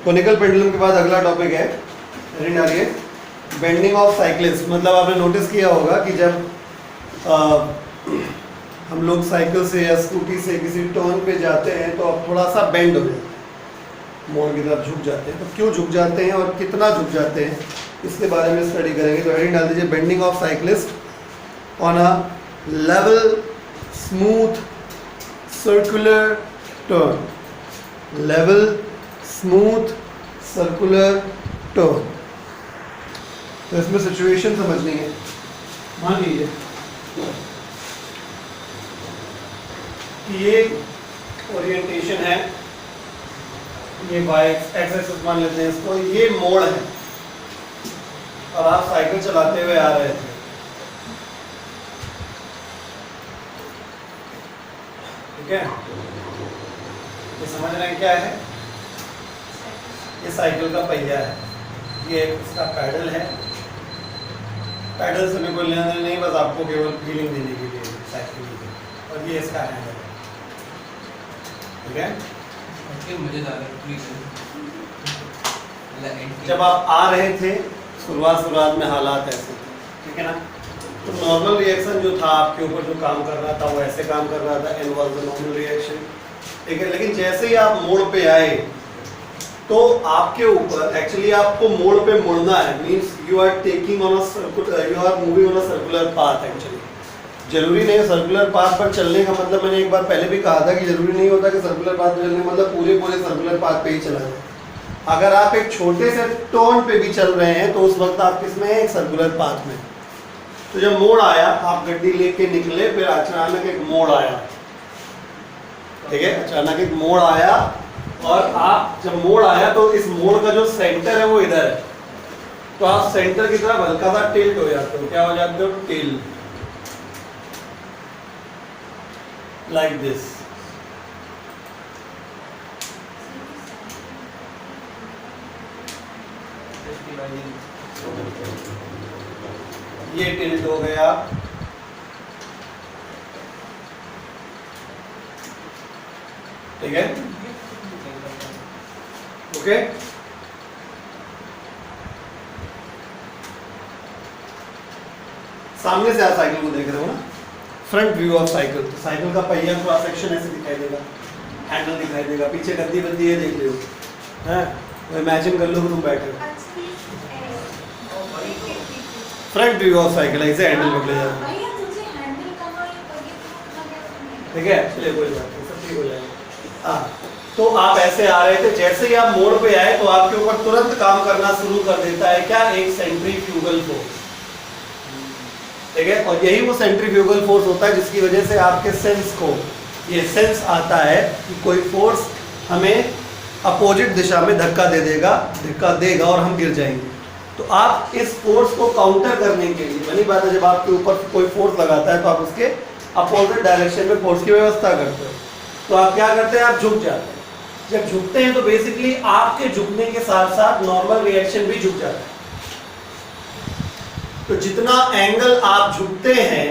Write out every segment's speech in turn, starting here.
Conical pendulum के बाद अगला टॉपिक है, रीड डालिए, बेंडिंग ऑफ साइक्लिस्ट। मतलब आपने नोटिस किया होगा कि जब हम लोग साइकिल से या स्कूटी से किसी टर्न पे जाते हैं तो अब थोड़ा सा बेंड हो जाता है, मोड़ की तरफ झुक जाते हैं। तो क्यों झुक जाते हैं और कितना झुक जाते हैं, इसके बारे में स्टडी करेंगे। तो हेडिंग डाल दीजिए, bending of cyclist on a level smooth circular turn. Level smooth circular turn. तो इसमें सिचुएशन समझनी है। मान लीजिए कि ये ओरिएंटेशन है, ये वाई एक्स एक्सिस मान लेते हैं इसको, ये मोड़ है और आप साइकिल चलाते हुए आ रहे थे। ठीक है, ये समझ रहे हैं क्या है? ये साइकिल का पहिया है, ये इसका पैडल है। पैडल से भी कोई लेना देना नहीं, बस आपको केवल फीलिंग देने के लिए साइकिल की। और ये इसका हैंडल है। ठीक है, मजेदार है। जब आप आ रहे थे शुरुआत में हालात ऐसे थे, ठीक है ना, तो नॉर्मल रिएक्शन जो था आपके ऊपर जो काम कर रहा था वो ऐसे काम कर रहा था, N was the normal reaction. ठीक है, लेकिन जैसे ही आप मोड़ पे आए तो आपके ऊपर एक्चुअली आपको मोड़ पे मुड़ना है, means you are taking on you are moving on a circular path. Actually जरूरी नहीं है सर्कुलर पाथ पर चलने का मतलब, मैंने एक बार पहले भी कहा था कि जरूरी नहीं होता कि सर्कुलर पाथ पर चलने का मतलब पूरे सर्कुलर पाथ पे ही चला जाए। अगर आप एक छोटे से टर्न पे भी चल रहे हैं तो उस वक्त आप किसमें हैं? एक सर्कुलर पाथ में। तो जब मोड़ आया, आप गड्डी लेके निकले, फिर अचानक एक मोड़ आया। ठीक है, अचानक एक मोड़ आया और आप जब मोड़ आया तो इस मोड़ का जो सेंटर है वो इधर है, तो आप सेंटर की तरफ हल्का सा टिल्ट हो जाते हो। क्या हो जाते हो? Tilt, like this. ये टिल्ट हो गया। ठीक है, ओके। सामने से आप साइकिल को देख रहे हो ना, फ्रंट व्यू ऑफ साइकिल। तो साइकिल का पहिया क्रॉस सेक्शन ऐसे दिखाई देगा, हैंडल दिखाई देगा, पीछे गद्दी बद्दी है, देख लो हैं, तो इमेजिन कर लो कि तुम बैठे हो। फ्रंट व्यू ऑफ साइकिल ऐसे हैंडल पकड़े जाते हैं। ठीक है, चलिए कोई बात नहीं, सब ठीक हो जाएगा। हाँ, तो आप ऐसे आ रहे थे, जैसे ही आप मोड़ पे आए तो आपके ऊपर तुरंत काम करना शुरू कर देता है क्या? एक सेंट्रीफ्यूगल फोर्स। ठीक है, और यही वो सेंट्रीफ्यूगल फोर्स होता है जिसकी वजह से आपके सेंस को ये सेंस आता है कि कोई फोर्स हमें अपोजिट दिशा में धक्का देगा और हम गिर जाएंगे। तो आप इस फोर्स को काउंटर करने के लिए, वही बात है, जब आपके ऊपर कोई फोर्स लगाता है तो आप उसके अपोजिट डायरेक्शन में फोर्स की व्यवस्था करते हो। तो आप क्या करते हैं? आप झुक जाते हैं। जब झुकते हैं तो बेसिकली आपके झुकने के साथ साथ नॉर्मल रिएक्शन भी झुक जाता है। तो जितना एंगल आप झुकते हैं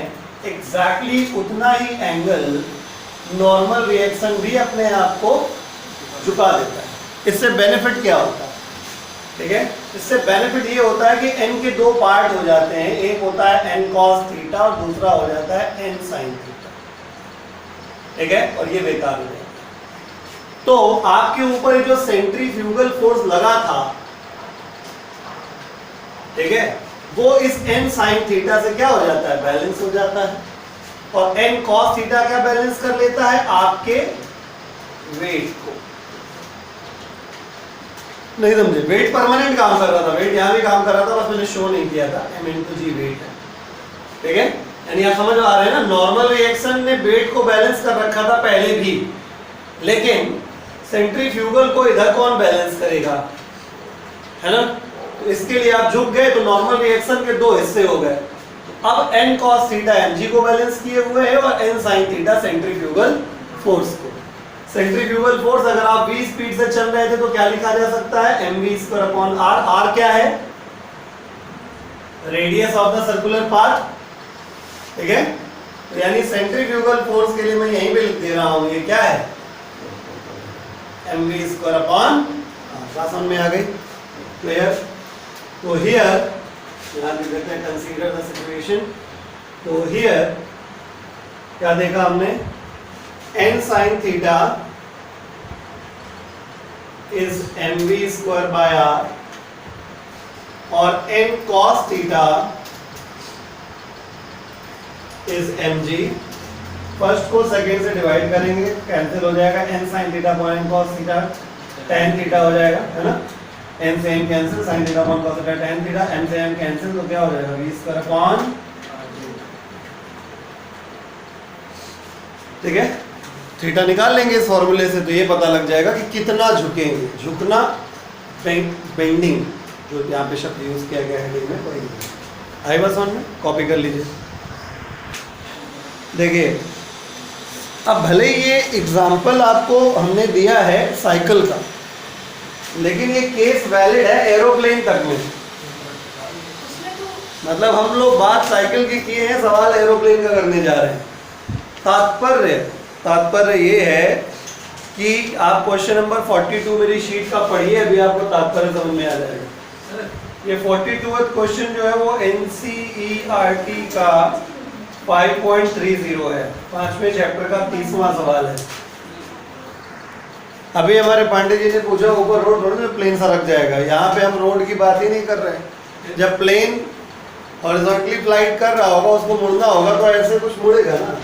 एग्जैक्टली उतना ही एंगल नॉर्मल रिएक्शन भी अपने आप को झुका देता है। इससे बेनिफिट क्या होता है? ठीक है, इससे बेनिफिट ये होता है कि n के दो पार्ट हो जाते हैं, एक होता है n cos थीटा और दूसरा हो जाता है n sin थीटा। ठीक है, और ये बेकार हो जाता है। तो आपके ऊपर जो सेंट्रीफ्यूगल फोर्स लगा था, ठीक है, वो इस n sin थीटा से क्या हो जाता है? बैलेंस हो जाता है। और n cos थीटा क्या बैलेंस कर लेता है? आपके वेट को। नहीं समझे? वेट परमानेंट काम कर रहा था, वेट यहां भी काम कर रहा था, बस मैंने शो नहीं किया था। m/g वेट है। ठीक है, यानी आप समझ आ रहे हैं ना, नॉर्मल रिएक्शन ने वेट को बैलेंस कर रखा था पहले भी, लेकिन सेंट्रीफ्यूगल को इधर कौन बैलेंस करेगा? है ना, तो इसके लिए आप झुक गए तो नॉर्मल रिएक्शन के दो हिस्से हो गए। अब n cos थीटा mg को बैलेंस किए हुए है और n sin theta centrifugal force को। सेंट्रीफ्यूगल फोर्स अगर आप v स्पीड से चल रहे थे तो क्या लिखा जा सकता है? mv²/r। r क्या है? Radius of the circular path. ठीक है, तो यानी सेंट्रीफ्यूगल फोर्स के लिए मैं यहीं पे लिख दे रहा हूं, ये क्या है? mv² upon r। बात समझ में आ गई? क्लियर? तो हियर यहाँ लिख देते हैं कंसीडर द सिचुएशन। तो हियर क्या देखा हमने, n sin theta is mv square by r और n cos theta is mg। First को सेकेंड से डिवाइड करेंगे, कैंसिल हो जाएगा, n sin theta upon n cos theta tan theta हो जाएगा, है ना। n से n cancel, sin theta upon cos theta tan theta, n से m कैंसिल, तो क्या हो जाएगा v स्क्वायर अपॉन, ठीक है। थीटा निकाल लेंगे इस फॉर्मूले से, तो ये पता लग जाएगा कि कितना झुकेंगे। झुकना, बेंडिंग, जो यहाँ पे शब्द यूज किया गया है हेडिंग में, पढ़ेंगे। आई बस में कॉपी कर लीजिए। देखिए, अब भले ये एग्जाम्पल आपको हमने दिया है साइकिल का, लेकिन ये केस वैलिड है एरोप्लेन तक में। मतलब हम लोग बात साइकिल की किए हैं, सवाल एरोप्लेन का करने जा रहे हैं। तात्पर्य ये है कि आप क्वेश्चन नंबर 42 मेरी शीट का पढ़िए, अभी आपको तात्पर्य समझ में आ जाएगा। ये 42वां क्वेश्चन जो है वो NCERT का 5.30 है, 5वें चैप्टर का 30वां सवाल है। अभी हमारे पांडे जी ने पूछा ऊपर रोड थोड़ी ना प्लेन सरक जाएगा, यहाँ पे हम रोड की बात ही नहीं कर रहे। जब प्लेन हॉरिजॉन्टली फ्लाइट कर रहा होगा, उसको मुड़ना होगा तो ऐसे कुछ मुड़ेगा ना।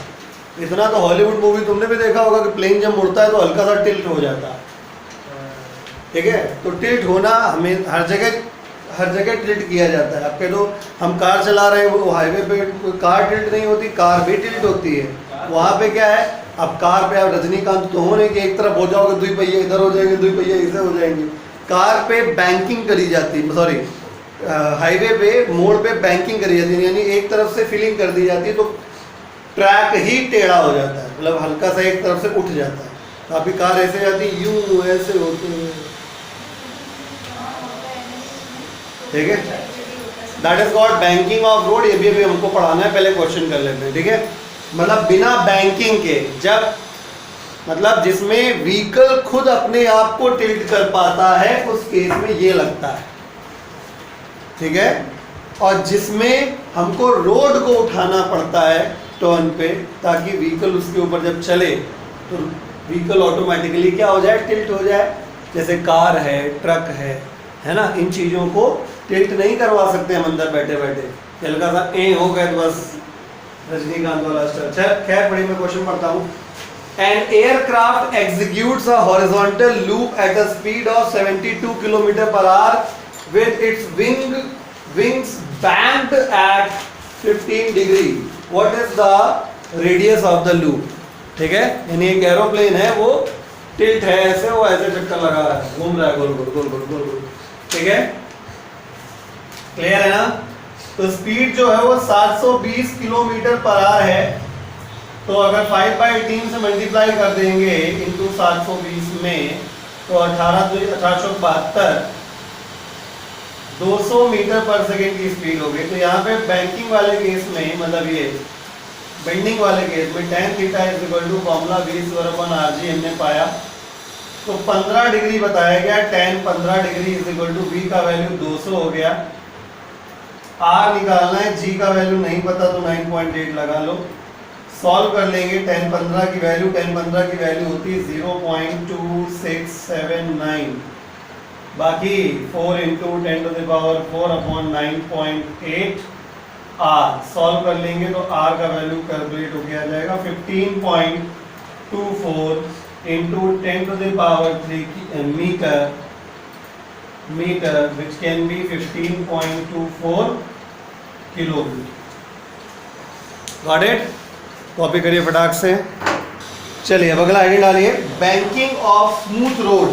इतना तो हॉलीवुड मूवी तुमने भी देखा होगा कि प्लेन जब मुड़ता है तो हल्का सा टिल्ट हो जाता है, ठीक है। तो टिल्ट होना हमें हर जगह टिल्ट किया जाता है। आपके तो हम कार चला रहे हैं, वो हाईवे पे कार टिल्ट नहीं होती, कार भी टिल्ट होती है। वहाँ पे क्या है, अब कार पे आप रजनीकांत तो हो नहीं कि एक तरफ हो जाओगे, दुई पहिए इधर हो जाएंगे, दुई पहिए इधर हो जाएंगे। कार पे बैंकिंग करी जाती है, सॉरी हाईवे पे मोड़ पे बैंकिंग करी जाती है, यानी एक तरफ से फिलिंग कर दी जाती है, तो ट्रैक ही टेढ़ा हो जाता है, मतलब हल्का सा एक तरफ से उठ जाता है। तो आपकी कार ऐसे जाती है, यूं ऐसे होते हैं, ठीक है। That is called banking of road. ये भी अभी हमको पढ़ाना है, पहले क्वेश्चन कर लेते हैं, ठीक है। मतलब बिना बैंकिंग के, जब मतलब जिसमें व्हीकल खुद अपने आप को टिल्ट कर पाता है, उस केस में ये लगता है, ठीक है। और जिसमें हमको रोड को उठाना पड़ता है टर्न पे, ताकि व्हीकल उसके ऊपर जब चले तो व्हीकल ऑटोमेटिकली क्या हो जाए, टिल्ट हो जाए। जैसे कार है, ट्रक है ना। इन चीज़ों को टिल्ट नहीं करवा सकते हम अंदर बैठे बैठे, हल्का सा ए हो गए तो बस रजनीकांत वाला स्ट्रक्चर। खैर बड़ी मैं क्वेश्चन पढ़ता हूँ। An aircraft executes a horizontal loop at a speed of 72 km/h with its wings banked at 15 degree. What is the radius of the loop? ठीक है, यानी एक एरोप्लेन है, वो टिल्ट है ऐसे, वो ऐसे चक्कर लगा रहा है, घूम रहा है गोल गोल गोल गोल गोल गोल, ठीक है। क्लियर है ना। तो स्पीड जो है वो 720 किलोमीटर/h है। तो अगर 5/3 से मल्टीप्लाई कर देंगे इंटू 720 में, तो 1872 200 मीटर पर सेकेंड की स्पीड होगी। तो यहाँ पे बैंकिंग वाले केस में, मतलब ये बेंडिंग वाले केस में, tan theta is equal to formula v square upon rg हमने पाया। तो 15 डिग्री बताया गया, tan 15 degree is equal to v का वैल्यू 200 हो गया। r निकालना है, g का वैल्यू नहीं पता तो 9.8 लगा लो। सॉल्व कर लेंगे, tan 15 की वैल्यू होती है 0.2679, बाकी 4 × 10⁴ अपॉन 9.8 r। सॉल्व कर लेंगे तो r का वैल्यू कैलकुलेट होके आ जाएगा 15.24 × 10⁻³ metre which can be 15.24 kilometre. Got it. Copy करिए फटाक से। चलिए अब अगला आइडिया डालिए, बैंकिंग ऑफ स्मूथ रोड।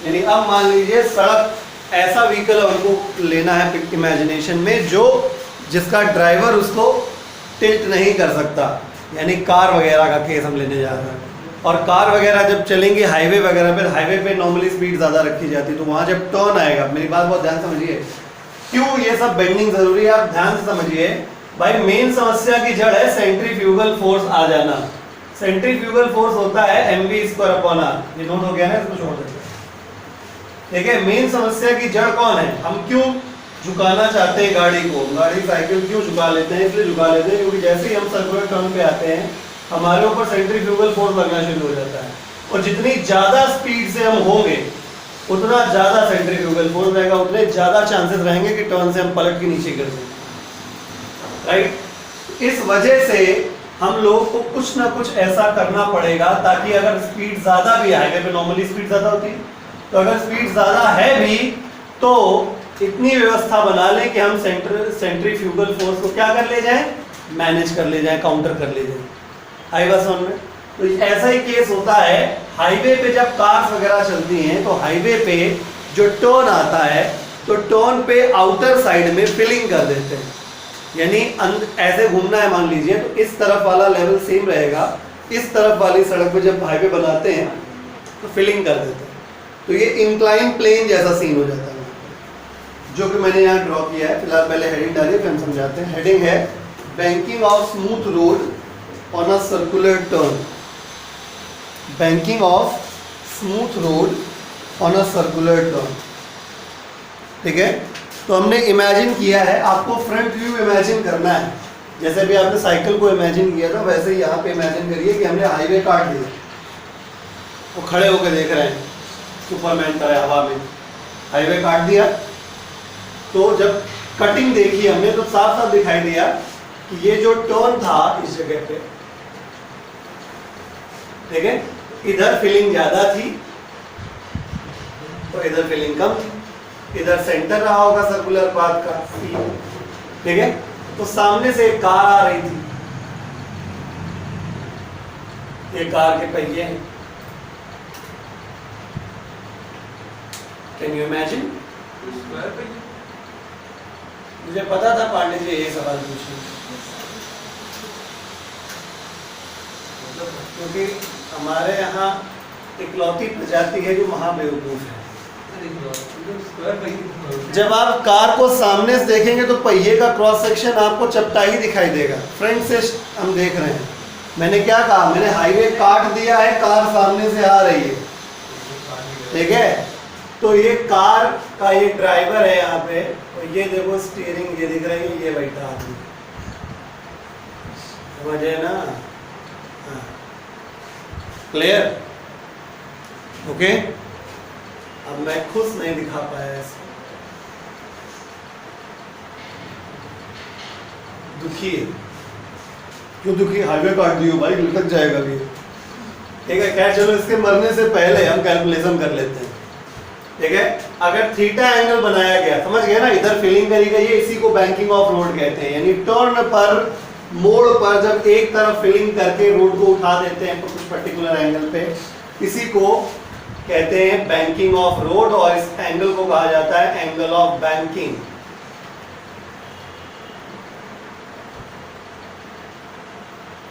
यानी अब मान लीजिए सड़क, ऐसा व्हीकल हमको लेना है इमेजिनेशन में, जो जिसका ड्राइवर उसको टिल्ट नहीं कर सकता, यानी कार वगैरह का केस हम लेने जा रहे हैं। और कार वगैरह जब चलेंगे हाईवे वगैरह पे, हाईवे पे नॉर्मली स्पीड ज़्यादा रखी जाती है, तो वहाँ जब टर्न आएगा, मेरी बात बहुत ध्यान समझिए, क्यों ये सब बेंडिंग जरूरी है आप ध्यान से समझिए भाई। मेन समस्या की जड़ है सेंट्रीफ्यूगल फोर्स आ जाना। सेंट्रीफ्यूगल फोर्स होता है mv² अपॉन r। ये नोट हो गया ना, इसको छोड़ देते हैं। ठीक है, मेन समस्या की जड़ कौन है? हम क्यों झुकाना चाहते हैं गाड़ी को, गाड़ी साइकिल क्यों झुका लेते हैं? इसलिए झुका लेते हैं क्योंकि जैसे ही हम सर्कुलर टर्न पे आते हैं हमारे ऊपर सेंट्रीफ्यूगल फोर्स लगना शुरू हो जाता है, और जितनी ज्यादा स्पीड से हम होंगे उतना ज्यादा सेंट्रीफ्यूगल फोर्स रहेगा, उतने ज्यादा चांसेस रहेंगे कि टर्न से हम पलट के नीचे गिर जाएंगे। राइट, इस वजह से हम लोगों को कुछ ना कुछ ऐसा करना पड़ेगा ताकि अगर स्पीड ज्यादा भी, हाईवे पे नॉर्मली स्पीड ज्यादा होती है, तो अगर स्पीड ज्यादा है भी तो इतनी व्यवस्था बना लें कि हम सेंट्रीफ्यूगल फोर्स को क्या कर ले जाएं, मैनेज कर ले जाएं, काउंटर कर ले जाएं। आई बात समझ में? तो ऐसा ही केस होता है हाईवे पे, जब कार्स वगैरह चलती हैं तो हाईवे पे जो टर्न आता है तो टर्न पे आउटर साइड में फिलिंग कर देते हैं, यानी ऐसे घूमना है मान लीजिए, तो इस तरफ वाला लेवल सेम रहेगा, इस तरफ वाली सड़क पे जब हाईवे बनाते हैं तो फिलिंग कर देते हैं, तो ये इंक्लाइन प्लेन जैसा सीन हो जाता है, जो कि मैंने यहाँ ड्रॉ किया है। फिलहाल पहले हेडिंग डालिए फिर हम समझाते हैं। हेडिंग है banking of smooth road on a circular turn. Banking of smooth road on a circular turn. ठीक है, तो हमने इमेजिन किया है, आपको फ्रंट व्यू इमेजिन करना है, जैसे भी आपने साइकिल को इमेजिन किया था वैसे ही यहाँ पे इमेजिन करिए कि हमने हाईवे काट दिया, वो खड़े होकर देख रहे हैं सुपरमैन तरह हवा में, हाईवे काट दिया। तो जब कटिंग देखी हमने तो साफ साफ दिखाई दिया कि ये जो टर्न था इस जगह पे, ठीक है, इधर फिलिंग ज्यादा थी तो इधर फिलिंग कम थी, इधर सेंटर रहा होगा सर्कुलर पाथ का, ठीक है। तो सामने से एक कार आ रही थी, ये कार के पहिए हैं, कैन यू इमेजिन? मुझे पता था पांडे जी ये सवाल पूछेंगे, क्योंकि हमारे यहाँ इकलौती प्रजाति है जो महाबेवकूफ है। जब आप कार को सामने से देखेंगे तो पहिए का क्रॉस सेक्शन आपको चपटा ही दिखाई देगा। फ्रंट से हम देख रहे हैं, मैंने क्या कहा, मैंने हाईवे काट दिया है, कार सामने से आ रही है, ठीक है। तो ये कार का ये ड्राइवर है यहाँ पे, और ये देखो स्टीयरिंग ये दिख रही है, ये बैठा आदमी, समझे ना? क्लियर? ओके। अब मैं खुश नहीं दिखा पाया इसको, दुखी है। क्यों दुखी? हाईवे काट दियो भाई, लटक जाएगा भी, ठीक है। क्या, चलो इसके मरने से पहले हम कैलकुलेशन कर लेते हैं, ठीक है। अगर थीटा एंगल बनाया गया, समझ गए ना, इधर फिलिंग करी गई है, इसी को बैंकिंग ऑफ रोड कहते हैं, यानी टर्न पर, मोड़ पर जब एक तरफ फिलिंग करके रोड को उठा देते हैं तो कुछ पर्टिकुलर एंगल पे, इसी को कहते हैं बैंकिंग ऑफ रोड, और इस एंगल को कहा जाता है एंगल ऑफ बैंकिंग।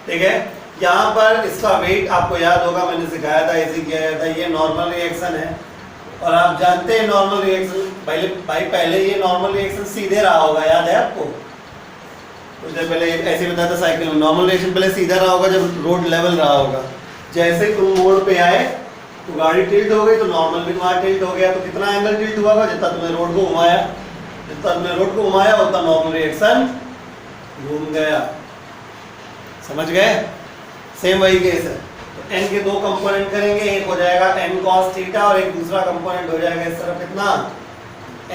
ठीक है, यहाँ पर इसका वेट आपको याद होगा, मैंने सिखाया था, इसी किया था, ये नॉर्मल रिएक्शन है, और आप जानते हैं नॉर्मल रिएक्शन, पहले ये नॉर्मल रिएक्शन सीधे रहा होगा, याद है आपको? कुछ देर पहले ऐसे बताया था साइकिल में, नॉर्मल रिएक्शन पहले सीधा रहा होगा जब रोड लेवल रहा होगा, जैसे तुम मोड़ पे आए तो गाड़ी टिल्ट हो गई तो नॉर्मल भी तुम्हारा टिल्ट हो गया, तो कितना एंगल टिल्ट हुआ होगा? जितना तुमने रोड को घुमाया, जितना तुमने रोड को घुमाया उतना नॉर्मल रिएक्शन घूम गया, समझ गए? सेम वही केस है। तो n के दो कंपोनेंट करेंगे, एक हो जाएगा n cos थीटा और एक दूसरा कंपोनेंट हो जाएगा इस तरफ कितना,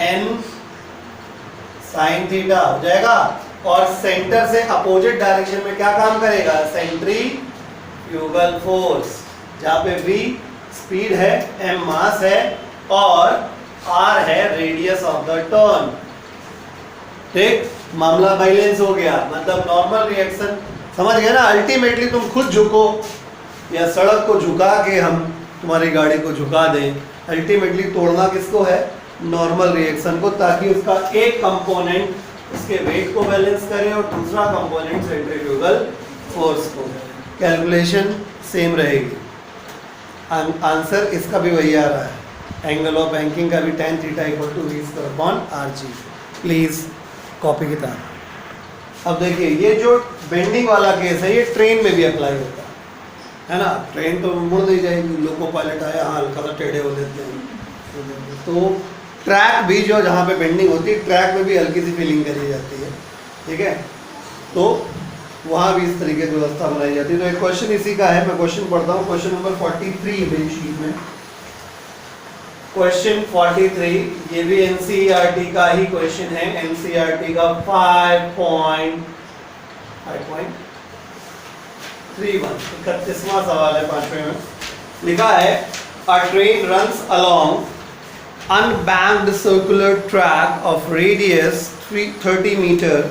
n sin थीटा हो जाएगा, और सेंटर से अपोजिट डायरेक्शन में क्या काम करेगा? सेंट्रीफ्यूगल फोर्स, जहाँ पे v स्पीड है, m मास है और r है रेडियस ऑफ द टर्न। ठीक, मामला बैलेंस हो गया, मतलब नॉर्मल रिएक्शन, समझ गए ना? अल्टीमेटली तुम खुद झुको या सड़क को झुका के हम तुम्हारी गाड़ी को झुका दें, अल्टीमेटली तोड़ना किसको है? नॉर्मल रिएक्शन को, ताकि उसका एक कंपोनेंट उसके वेट को बैलेंस करे और दूसरा कंपोनेंट सेंट्रीफ्यूगल फोर्स को। कैलकुलेशन सेम रहेगी, आंसर इसका भी वही आ रहा है, एंगल ऑफ बैंकिंग का भी tan theta equal to v²/rg। Please copy किताब। अब देखिए, ये जो बेंडिंग वाला केस है ये ट्रेन में भी अप्लाई होता है ना? ट्रेन तो मुड़ नहीं जाएगी, लोको पायलट आया, हाँ हल्का सा टेढ़े हो लेते हैं, तो ट्रैक भी जो जहाँ पे बेंडिंग होती है, ट्रैक में भी हल्की सी फीलिंग करी जाती है, ठीक है। तो वहाँ भी इस तरीके की व्यवस्था बनाई जाती है। तो एक क्वेश्चन इसी का है, मैं क्वेश्चन पढ़ता हूँ, क्वेश्चन नंबर 43 मेरी शीट में। क्वेश्चन 43 ये भी एनसीईआरटी का ही क्वेश्चन है, एनसीईआरटी का 5.31 31वां सवाल है 5वें में। लिखा है अ train runs along unbanked circular track of radius 30 meter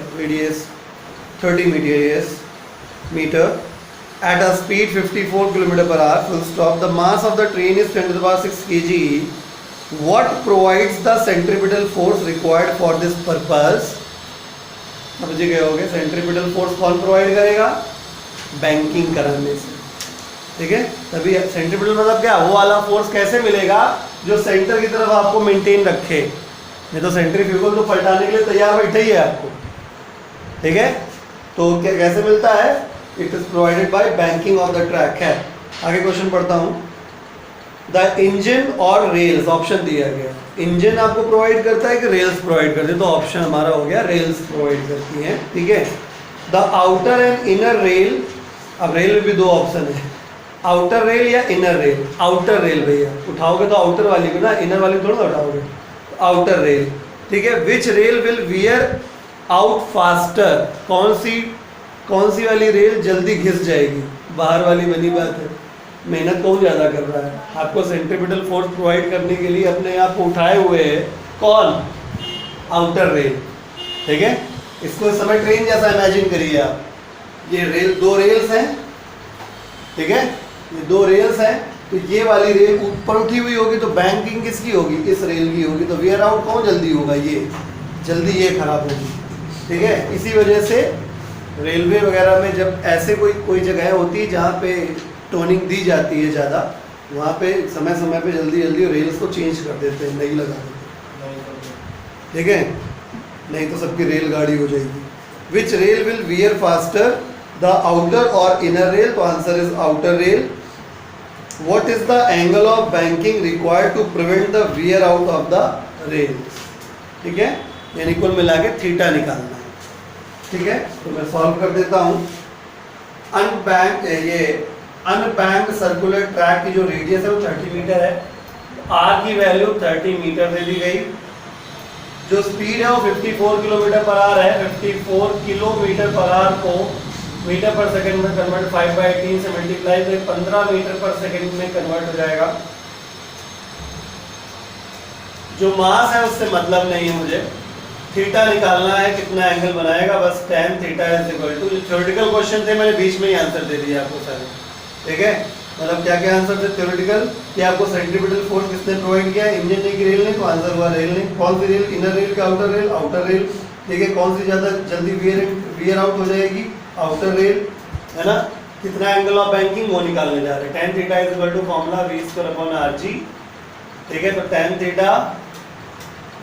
at a speed 54 km per hour, full stop. The mass of the train is 10 to the power 6 kg. What provides the centripetal force required for this purpose? समझ गए होगे, centripetal force कौन provide करेगा? Banking कराने से, ठीक है। तभी सेंट्रीपिटल मतलब क्या, वो वाला फोर्स कैसे मिलेगा जो सेंटर की तरफ आपको मेंटेन रखे। नहीं तो सेंट्रीफ्यूगल तो पलटाने के लिए तैयार बैठे ही है आपको, ठीक है। तो क्या कैसे मिलता है? It is provided by banking of the track है। आगे क्वेश्चन पढ़ता हूँ। द इंजन और रेल्स, ऑप्शन दिया गया, इंजन आपको प्रोवाइड करता है कि रेल्स प्रोवाइड करती है? तो ऑप्शन हमारा हो गया रेल्स प्रोवाइड करती हैं, ठीक है। The outer and inner rail, अब रेल में भी दो ऑप्शन है, आउटर रेल या इनर रेल। आउटर रेल भैया, उठाओगे तो आउटर वाली को ना, इनर वाली थोड़ा उठाओगे। आउटर रेल, ठीक है। Which rail will wear out faster, कौन सी वाली रेल जल्दी घिस जाएगी? बाहर वाली, बनी बात है। मेहनत कौन ज़्यादा कर रहा है? आपको सेंट्रीपिटल फोर्स प्रोवाइड करने के लिए अपने आप को उठाए हुए है कौन? आउटर रेल, ठीक है। इसको इस समय ट्रेन जैसा इमेजिन करिए आप। ये रेल, दो रेल्स हैं, ठीक है, ये दो रेल्स हैं। तो ये वाली रेल ऊपर उठी हुई होगी, तो बैंकिंग किसकी होगी? इस रेल की होगी। तो वियर आउट कौन जल्दी होगा? ये जल्दी, ये खराब होगी, ठीक है। इसी वजह से रेलवे वगैरह में जब ऐसे कोई जगह होती है जहाँ पे टोनिंग दी जाती है ज़्यादा, वहाँ पे समय समय पे जल्दी रेल्स को चेंज कर देते हैं, नई लगा देते हैं, ठीक है। नहीं तो सबकी रेलगाड़ी हो जाएगी। Which rail will wear faster, the outer और इनर रेल? तो answer is outer rail. What is the angle of banking required to prevent the wear out of the rail? ठीक है, यानी कुल मिला के थीटा निकालना है, ठीक है। तो मैं सॉल्व कर देता हूँ। अनबैंक्ड सर्कुलर ट्रैक की जो रेडियस है वो 30 मीटर है। आर की वैल्यू 30 मीटर दे दी गई। जो स्पीड है वो 54 किलोमीटर पर आवर है। 54 किलोमीटर पर आवर को मीटर पर सेकंड में कन्वर्ट 5/18 से मल्टीप्लाई तो 15 मीटर पर सेकंड में कन्वर्ट हो जाएगा। जो मास है उससे मतलब नहीं है मुझे, थीटा निकालना है, कितना एंगल बनाएगा, बस tan theta is equal to. Theoretical question थे, मैंने बीच में ही आंसर दे दिया आपको सारे, ठीक है। मतलब क्या क्या आंसर थे थ्योरेटिकल कि आपको सेंट्रीपिटल फोर्स किसने प्रोवाइड किया? इंजन ने की रेल ने? तो आंसर हुआ रेल ने। कौन सी रेल? इनर रेल का आउटर रेल? आउटर रेल, ठीक है। कौन सी ज़्यादा जल्दी वियर आउट हो जाएगी? आउटर रेल, है ना। कितना एंगल ऑफ बैंकिंग वो निकालने जा रहे हैं। tan theta is equal to formula v²/rg, ठीक है। तो tan थीटा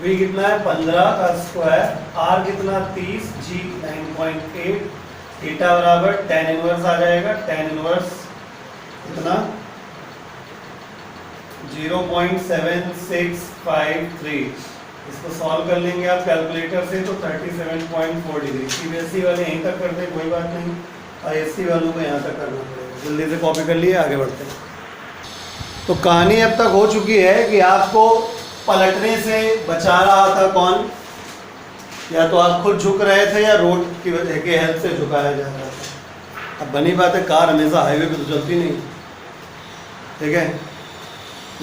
v कितना है? 15 का स्क्वायर, r कितना 30, g 9.8, थीटा बराबर tan इनवर्स आ जाएगा। tan इनवर्स कितना? 0.7653। इसको सॉल्व कर लेंगे आप कैलकुलेटर से तो 37.4 डिग्री। सीबीएसई वाले यहीं तक करते, कोई बात नहीं, आईएससी वालों को यहाँ तक करना पड़ेगा। जल्दी से कॉपी कर लिए, आगे बढ़ते हैं। तो कहानी अब तक हो चुकी है कि आपको पलटने से बचा रहा था कौन? या तो आप खुद झुक रहे थे या रोड की वजह के हेल्प से झुकाया जा रहा था। अब बनी बात है, कार हमेशा हाईवे पे तो चलती नहीं, ठीक है,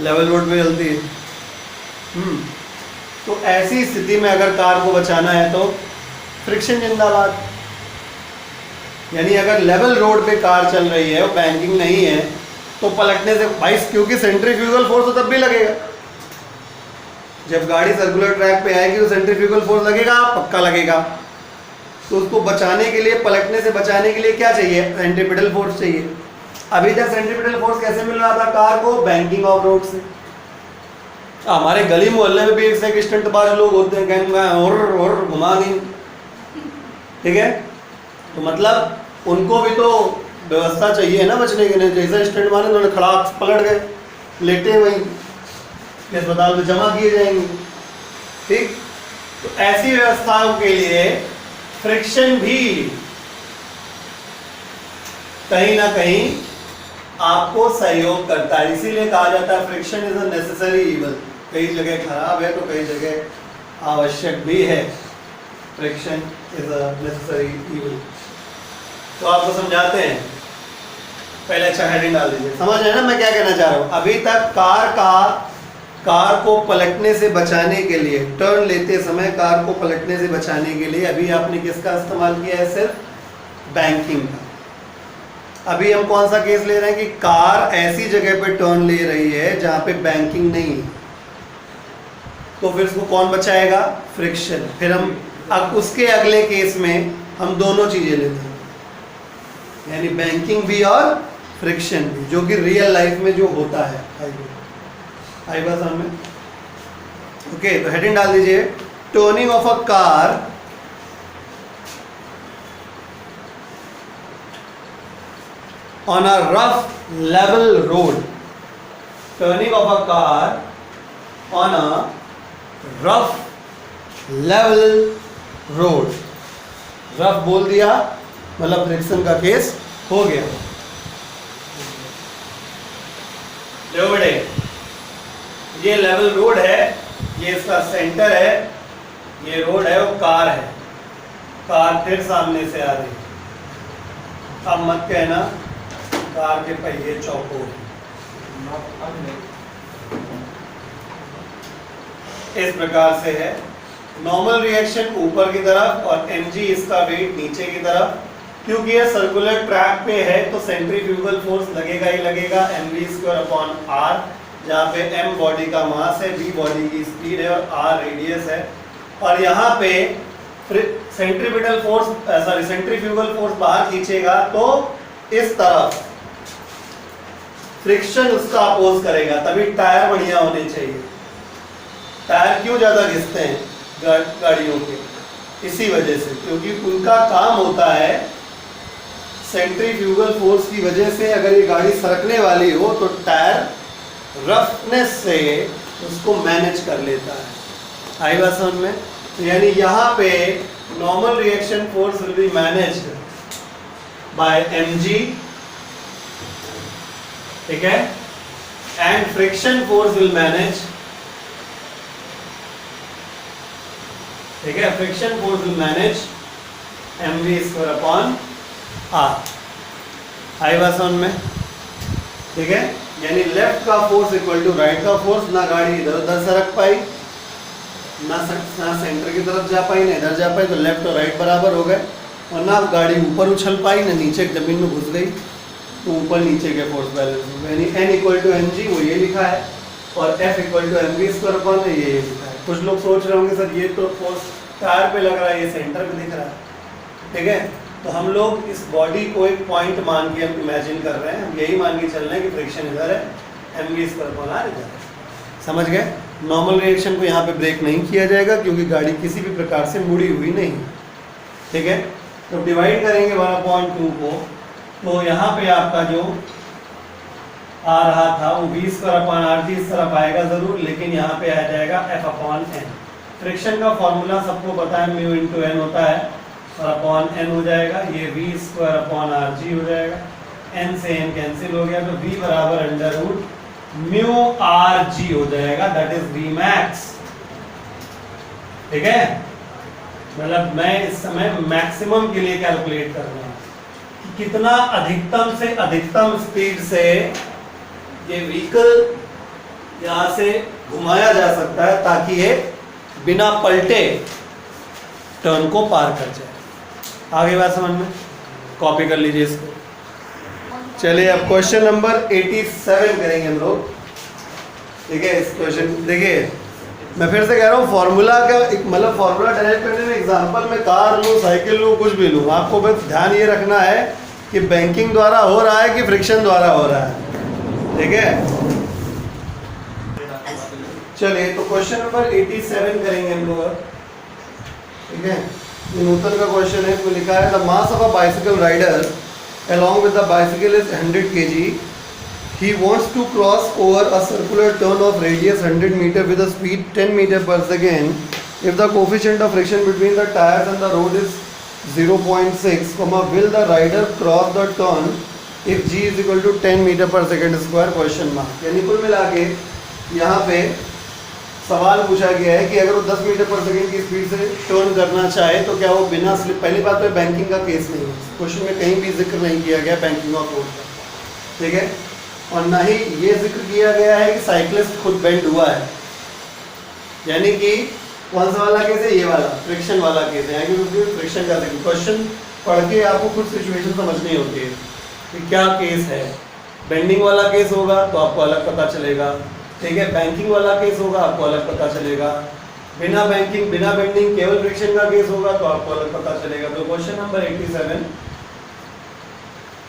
लेवल रोड पे चलती है। तो ऐसी स्थिति में अगर कार को बचाना है तो फ्रिक्शन जिंदाबाद। यानी अगर लेवल रोड पे कार चल रही है और बैंकिंग नहीं है तो पलटने से भाई, क्योंकि सेंट्रीफ्यूगल फोर्स तो तब भी लगेगा जब गाड़ी सर्कुलर ट्रैक पे आएगी, तो सेंट्रीफ्यूगल फोर्स लगेगा, पक्का लगेगा। तो उसको बचाने के लिए, पलटने से बचाने के लिए क्या चाहिए? सेंट्रीपिटल फोर्स चाहिए। अभी तक सेंट्रीपिटल फोर्स कैसे मिल रहा था कार को? बैंकिंग ऑफ रोड से। हमारे गली मोहल्ले में भी एक से स्टंटबाज लोग होते हैं, कहेंगे और घुमा देंगे, ठीक है। तो मतलब उनको भी तो व्यवस्था चाहिए ना बचने के लिए। जैसे स्टंट मारे तो खड़ा पलट गए, लेटे वहीं, ये अस्पताल में जमा किए जाएंगे। ठीक, तो ऐसी व्यवस्थाओं के लिए फ्रिक्शन भी कहीं ना कहीं आपको सहयोग करता है। इसीलिए कहा जाता है friction is a necessary evil. कई जगह खराब है तो कई जगह आवश्यक भी है। Friction is a necessary evil. तो आपको समझाते हैं, पहले अच्छा हेडिंग डाल दीजिए। समझ रहे हैं ना मैं क्या कहना चाह रहा हूं? अभी तक कार को पलटने से बचाने के लिए, टर्न लेते समय कार को पलटने से बचाने के लिए अभी आपने किसका इस्तेमाल किया है? सिर्फ बैंकिंग का। अभी हम कौन सा केस ले रहे हैं कि कार ऐसी जगह पे टर्न ले रही है जहां पे बैंकिंग नहीं है, तो फिर उसको कौन बचाएगा? फ्रिक्शन। फिर हम अब उसके अगले केस में हम दोनों चीजें लेते हैं, यानी बैंकिंग भी और फ्रिक्शन भी, जो कि रियल लाइफ में जो होता है। आई बात समझ में? ओके, तो हेडिंग डाल दीजिए, turning of a car on a rough level road. Turning of a car on a rough level road. Rough बोल दिया मतलब फ्रिक्शन का केस हो गया। लो बेटे, ये लेवल रोड है, ये इसका सेंटर है, ये रोड है, वो कार है। कार फिर सामने से आ रही। अब मत कहना कार के पहिए चौकोर। इस प्रकार से है। नॉर्मल रिएक्शन ऊपर की तरफ और mg इसका वेट नीचे की तरफ। क्योंकि ये सर्कुलर ट्रैक पे है तो सेंट्रीफ्यूगल फोर्स लगेगा ही लगेगा, mv²/r, जहाँ पे m बॉडी का मास है, v बॉडी की स्पीड है और r रेडियस है। और यहाँ पे सेंट्रीपिटल फोर्स सेंट्रीफ्यूगल फोर्स बाहर खींचेगा तो इस तरफ फ्रिक्शन उसका अपोज करेगा, तभी टायर बढ़िया होने चाहिए। टायर क्यों ज्यादा घिसते हैं गाड़ियों के? इसी वजह से, क्योंकि उनका काम होता है सेंट्रीफ्यूगल फोर्स की वजह से अगर ये गाड़ी सरकने वाली हो तो टायर रफनेस से उसको मैनेज कर लेता है। आई बात समझ में? तो यानी यहाँ पे normal reaction force will be managed by mg, ठीक है, and friction force will manage, ठीक है, friction force will manage mv²/r। आई बात समझ में? ठीक है, यानी लेफ्ट का फोर्स इक्वल टू राइट का फोर्स। ना गाड़ी इधर उधर सरक पाई, ना सेंटर की तरफ जा पाई, ना इधर जा पाई, तो लेफ्ट और राइट बराबर हो गए। और ना गाड़ी ऊपर उछल पाई, ना नीचे जमीन में घुस गई, तो ऊपर नीचे के फोर्स बैलेंस हो गए। यानी n=mg, वो ये लिखा है, और F=mv²/r ये लिखा है। कुछ लोग सोच रहे होंगे सर ये तो फोर्स टायर पे लग रहा है, ये सेंटर पे दिख रहा है, ठीक है। तो हम लोग इस बॉडी को एक पॉइंट मान के हम इमेजिन कर रहे हैं, हम यही मान के चल रहे हैं कि फ्रिक्शन इधर है, mv²/r इधर है। समझ गए? नॉर्मल रिएक्शन को यहाँ पे ब्रेक नहीं किया जाएगा क्योंकि गाड़ी किसी भी प्रकार से मुड़ी हुई नहीं, ठीक है। तो डिवाइड करेंगे 1/2 को, तो यहाँ पे आपका जो आ रहा था वो v²/r इस तरफ आएगा जरूर, लेकिन यहाँ पे आ जाएगा F/n। फ्रिक्शन का फॉर्मूला सबको पता है, μ×n होता है, और n हो जाएगा, ये v²/rg हो जाएगा, n से n कैंसिल हो गया, तो v = μrg हो जाएगा, दैट इज vmax, ठीक है। मतलब मैं इस समय मैक्सिमम के लिए कैलकुलेट कर रहा हूँ कि कितना अधिकतम से अधिकतम स्पीड से ये व्हीकल यहाँ से घुमाया जा सकता है ताकि ये बिना पलटे टर्न को पार कर जाए। आगे बात समझ में? कॉपी कर लीजिए इसको। चलिए अब क्वेश्चन नंबर 87 करेंगे हम लोग, ठीक है। इस क्वेश्चन देखिए, मैं फिर से कह रहा हूँ, फॉर्मूला का मतलब फॉर्मूला डायरेक्ट करने में एग्जांपल में कार लूँ, साइकिल लूँ, कुछ भी लूँ, आपको बस ध्यान ये रखना है कि बैंकिंग द्वारा हो रहा है कि फ्रिक्शन द्वारा हो रहा है, ठीक है। चलिए तो क्वेश्चन नंबर 87 करेंगे हम लोग, ठीक है। न्यूटन का क्वेश्चन है, इसमें लिखा है the mass of a bicycle rider along with the bicycle is 100 kg. He wants to cross over a circular turn of radius 100 meter with a speed 10 meter per second. If the coefficient of friction between the tires and the road is 0.6, will the rider cross the turn if g is equal to 10 meter per second square? Question mark. यानी कुल मिला के यहाँ पे सवाल पूछा गया है कि अगर वो 10 मीटर पर सेकंड की स्पीड से टर्न करना चाहे तो क्या वो बिना स्लिप, पहली बात तो बैंकिंग का केस नहीं है, क्वेश्चन में कहीं भी जिक्र नहीं किया गया बैंकिंग ऑफ रोड का, ठीक है, और ना ही ये जिक्र किया गया है कि साइकिलिस्ट खुद बेंड हुआ है। यानी कि कौन सा वाला केस है? ये वाला फ्रिक्शन वाला केस है, क्योंकि फ्रिक्शन का क्वेश्चन पढ़ के आपको खुद सिचुएशन समझनी होती है कि क्या केस है। बेंडिंग वाला केस होगा तो आपको अलग पता चलेगा, ठीक है, बैंकिंग वाला केस होगा आपको अलग पता चलेगा, बिना बैंकिंग बिना बेंडिंग केवल फ्रिक्शन का केस होगा तो आपको अलग पता चलेगा। तो क्वेश्चन नंबर 87,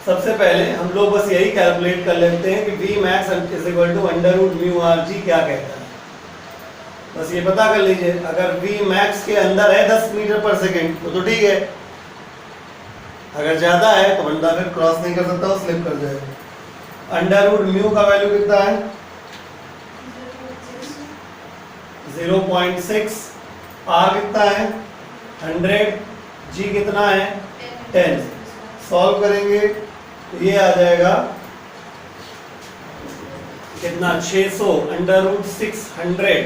सबसे पहले हम लोग बस यही कैलकुलेट कर लेते हैं कि V max is equal to under root mu R G क्या कहता है। बस ये पता कर लीजिए, अगर V max के अंदर है 10 मीटर पर सेकेंड तो ठीक है, अगर ज्यादा है तो बंदा फिर क्रॉस नहीं कर सकता, वो स्लिप कर जाएगा। अंडर रूट म्यू का वैल्यू कितना है? 0.6, आर कितना है? 100, जी कितना है? 10। सॉल्व करेंगे तो ये आ जाएगा कितना? 600 अंडर रूट 600,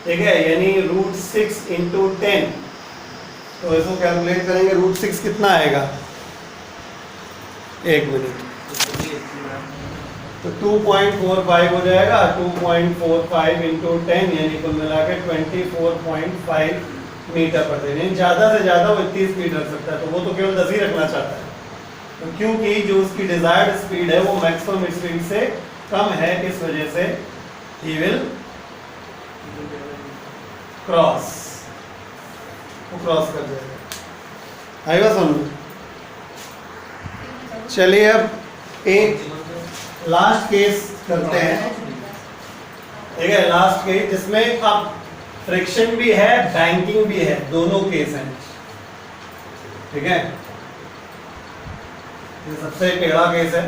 ठीक है, यानी रूट 6 इंटू 10। तो इसको कैलकुलेट करेंगे, रूट 6 कितना आएगा? एक मिनट, तो 2.45 हो जाएगा। 2.45 इंटू 10 यानी कुल मिला के 24.5 मीटर पर सेकेंड। ज़्यादा से ज़्यादा वो 30 स्पीड रख सकता है, तो वो तो केवल 10 ही रखना चाहता है, तो क्योंकि जो उसकी डिजायर्ड स्पीड है वो मैक्सिमम स्पीड से कम है, इस वजह से ही विल क्रॉस, वो क्रॉस कर जाएगा। आएगा समझ? चलिए अब एक लास्ट केस करते हैं, ठीक है, लास्ट केस जिसमें अब फ्रिक्शन भी है बैंकिंग भी है, दोनों केस हैं, ठीक है। ये सबसे टेढ़ा केस है,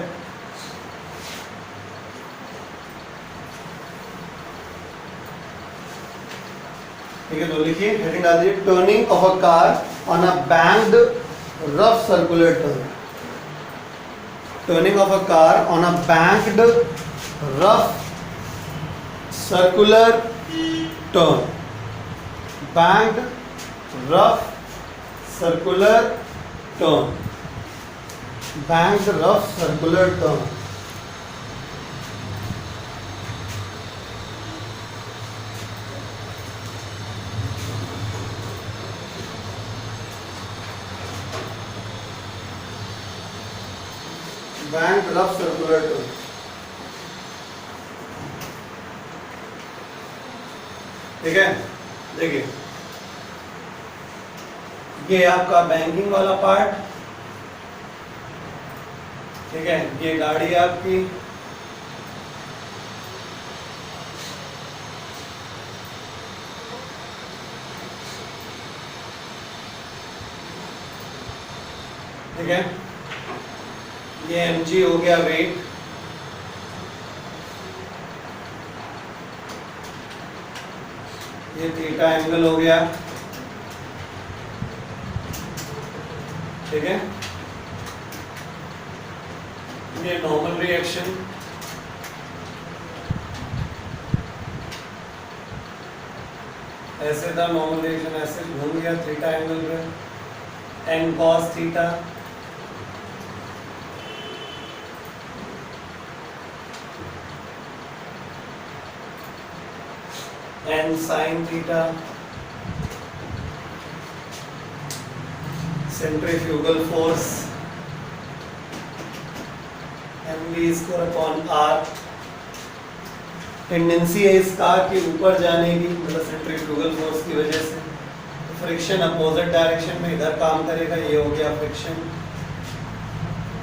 ठीक है, तो लिखिए हेडिंग डाल दीजिए, turning of a car on a banked rough circular turn. Turning of a car on a banked rough circular turn, banked rough circular turn, banked rough circular turn. Banked rough circular turn, ठीक है। देखिए ये आपका banking वाला part, ठीक है, ये गाड़ी आपकी, ठीक है, ये mg हो गया वेट, ये थीटा एंगल हो गया, ठीक है, ये नॉर्मल रिएक्शन, ऐसे था नॉर्मल रिएक्शन, ऐसे घूम गया थीटा एंगल पे, N cos theta, N sine theta, centrifugal force mv square upon r, tendency है इस कार के ऊपर जाने की, मतलब सेंट्रीफ्यूगल फोर्स की वजह से, फ्रिक्शन अपोजिट डायरेक्शन में इधर काम करेगा, ये हो गया फ्रिक्शन।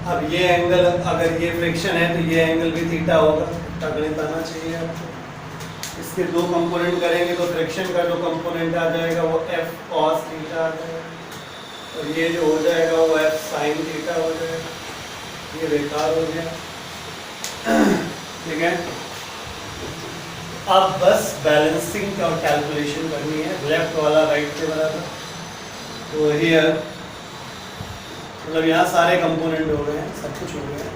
अब ये एंगल, अगर ये फ्रिक्शन है तो ये एंगल भी थीटा होगा, इतना गणित आना चाहिए आपको। इसके दो कंपोनेंट करेंगे तो फ्रिक्शन का जो कंपोनेंट आ जाएगा वो f cos थीटा आ जाएगा, और ये जो हो जाएगा वो f sin थीटा हो जाएगा, ये बेकार हो गया। ठीक है। अब बस बैलेंसिंग का कैलकुलेशन करनी है, लेफ्ट वाला राइट के बराबर। तो हियर मतलब यहाँ सारे कंपोनेंट हो गए हैं, सब कुछ हो गया है।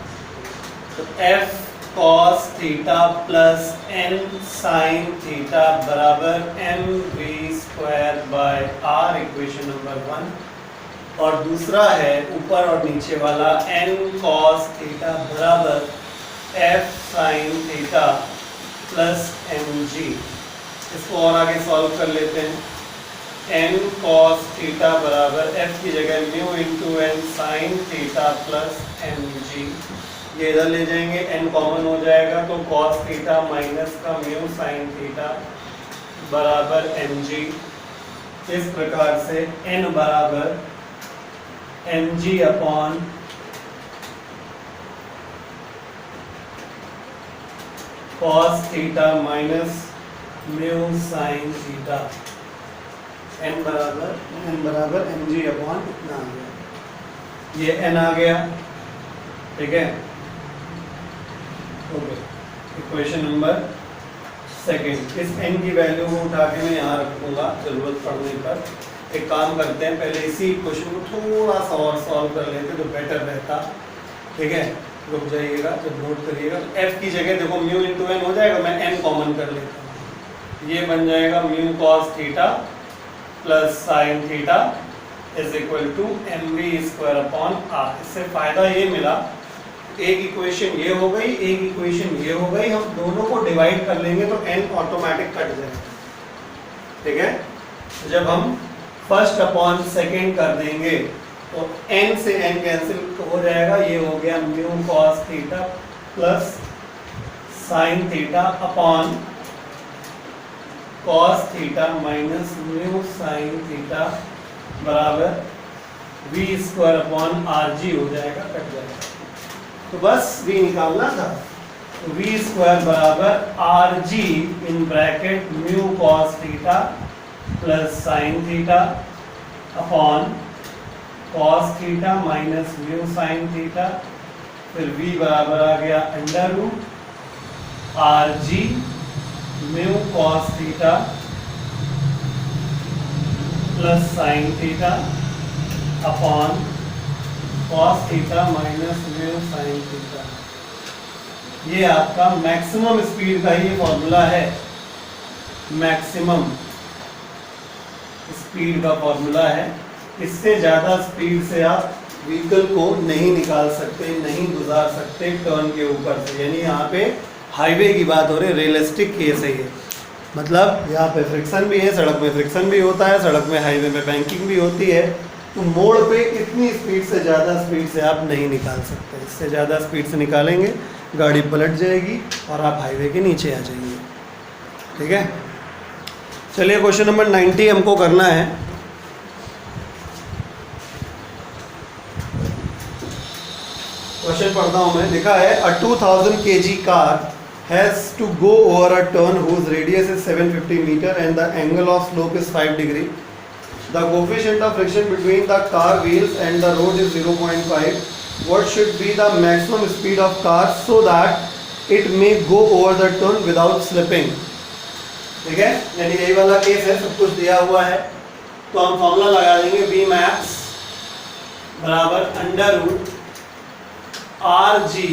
तो f cos theta plus n sin theta बराबर mv² bye r, equation number 1। और दूसरा है ऊपर और नीचे वाला n cos थीटा बराबर f sin theta plus mg। इसको और आगे सॉल्व कर लेते हैं। n cos थीटा बराबर f की जगह mu into n sin theta plus mg, ये इधर ले जाएंगे, n कॉमन हो जाएगा तो cos थीटा माइनस का म्यू sin थीटा बराबर mg। इस प्रकार से n बराबर mg upon cos theta minus mu sin theta, n बराबर mg अपॉन इतना आ गया, ये n आ गया। ठीक है, ओके। इक्वेशन नंबर सेकंड, इस n की वैल्यू को उठा के मैं यहाँ रखूँगा जरूरत पड़ने पर। एक काम करते हैं, पहले इसी इक्वेशन को थोड़ा सा और सॉल्व कर लेते तो बेटर रहता। ठीक है, रुक जाइएगा, जब नोट करिएगा। तो f की जगह देखो म्यू इंटू n हो जाएगा, मैं n कॉमन कर लेता हूँ, ये बन जाएगा mu cos theta plus sine theta is equal to mv² upon r। इससे फायदा ये मिला, एक इक्वेशन ये हो गई, एक इक्वेशन ये हो गई, हम दोनों को डिवाइड कर लेंगे तो n ऑटोमेटिक कट जाएगा। ठीक है, जब हम फर्स्ट अपॉन सेकेंड कर देंगे तो n से n कैंसिल हो जाएगा, ये हो गया mu cos theta plus sine theta upon cos theta minus mu sine theta बराबर v² अपॉन rg हो जाएगा, कट जाएगा। तो बस v निकालना था, तो v² बराबर rg in bracket mu cos theta plus sine theta upon cos theta minus mu sine theta, फिर v बराबर आ गया under root rg mu cos theta plus sine theta upon cos theta minus mu sine theta. ये आपका maximum speed का ये formula है, maximum speed का फॉर्मूला है। इससे ज़्यादा स्पीड से आप व्हीकल को नहीं निकाल सकते, नहीं गुजार सकते टर्न के ऊपर से। यानी यहाँ पे हाईवे की बात हो रही है, रियलिस्टिक केस है ये। मतलब यहाँ पे फ्रिक्शन भी है, सड़क में फ्रिक्शन भी होता है, सड़क में हाईवे में बैंकिंग भी होती है। तो मोड़ पे इतनी स्पीड से ज़्यादा स्पीड से आप नहीं निकाल सकते। इससे ज़्यादा स्पीड से निकालेंगे गाड़ी पलट जाएगी और आप हाईवे के नीचे आ जाएंगे। ठीक है, चलिए क्वेश्चन नंबर 90 हमको करना है। क्वेश्चन पढ़ता हूँ मैं। लिखा है अ 2000 kg car has to go over a turn whose radius is 750 meter and the angle of slope is 5 degree. The coefficient of friction between the car wheels and the road is 0.5. What should be the maximum speed of car so that it may go over the turn without slipping? ठीक है, यानी यही वाला case है, सब कुछ दिया हुआ है। तो हम फॉर्मूला लगा देंगे v max बराबर under root rg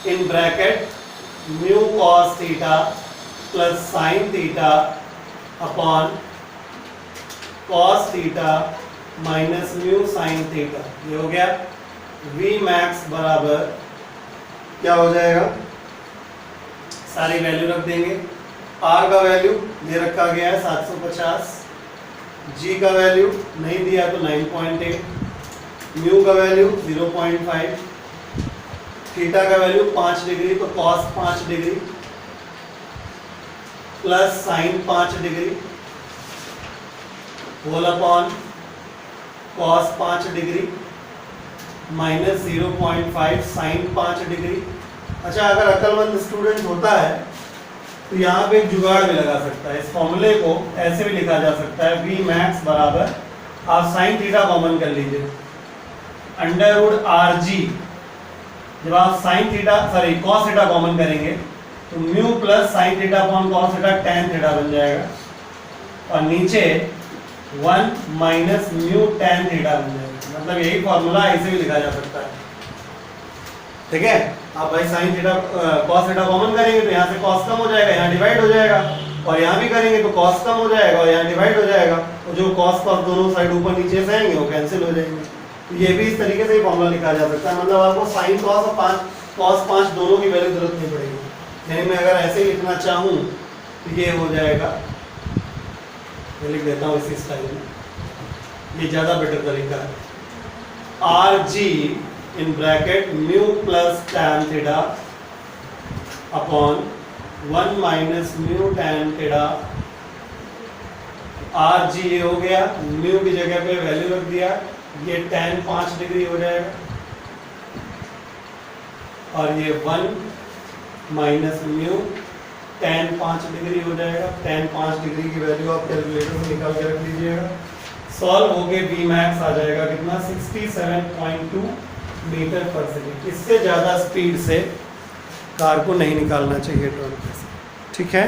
in bracket mu cos theta plus sine theta upon cos theta minus mu sine theta. ये हो गया v मैक्स बराबर क्या हो जाएगा, सारी वैल्यू रख देंगे। r का वैल्यू दे रखा गया है 750, g का वैल्यू नहीं दिया तो 9.8, म्यू का वैल्यू 0.5, थीटा का वैल्यू 5 डिग्री तो cos 5 degree plus sine 5 degree whole upon cos 5 degree minus 0.5 sine 5 degree. अच्छा, अगर अक्लमंद स्टूडेंट होता है तो यहाँ पे एक जुगाड़ भी लगा सकता है। इस फॉर्मूले को ऐसे भी लिखा जा सकता है v मैक्स बराबर, आप साइन थीटा कॉमन कर लीजिए, अंडर रूट rg। जब आप sine theta cos theta common करेंगे तो mu plus sine theta upon cos theta tan theta बन जाएगा, और नीचे 1 माइनस म्यू tan थीटा बन जाएगा। मतलब यही फॉर्मूला ऐसे भी लिखा जा सकता है, ठीक है। आप भाई sign theta cos theta common करेंगे तो यहाँ से कॉस कम हो जाएगा, यहाँ डिवाइड हो जाएगा, और यहाँ भी करेंगे तो कॉस कम हो जाएगा और यहाँ डिवाइड हो जाएगा, और जो कॉस कॉस दोनों साइड ऊपर नीचे से आएंगे वो कैंसिल हो जाएंगे। तो ये भी इस तरीके से ही फॉर्मूला लिखा जा सकता है, मतलब आपको साइन कॉस और कॉस 5 दोनों की वैल्यू जरूरत नहीं पड़ेगी। यानी मैं अगर ऐसे ही लिखना चाहूँ तो ये हो जाएगा, मैं लिख देता हूँ इसी स्टाइल में, ये ज़्यादा बेटर तरीका है। आर जी इन bracket mu plus tan theta upon 1 minus mu tan theta. R G ये हो गया, म्यू की जगह पे वैल्यू रख दिया, ये tan 5 डिग्री हो जाएगा, और ये 1 माइनस म्यू tan 5 डिग्री हो जाएगा। tan 5 डिग्री की वैल्यू आप कैलकुलेटर से निकाल के रख लीजिएगा। सॉल्व हो गए बी मैक्स आ जाएगा कितना, 67.2 मीटर पर सेकेंड। इससे ज़्यादा स्पीड से कार को नहीं निकालना चाहिए टर्न पे से, ठीक है।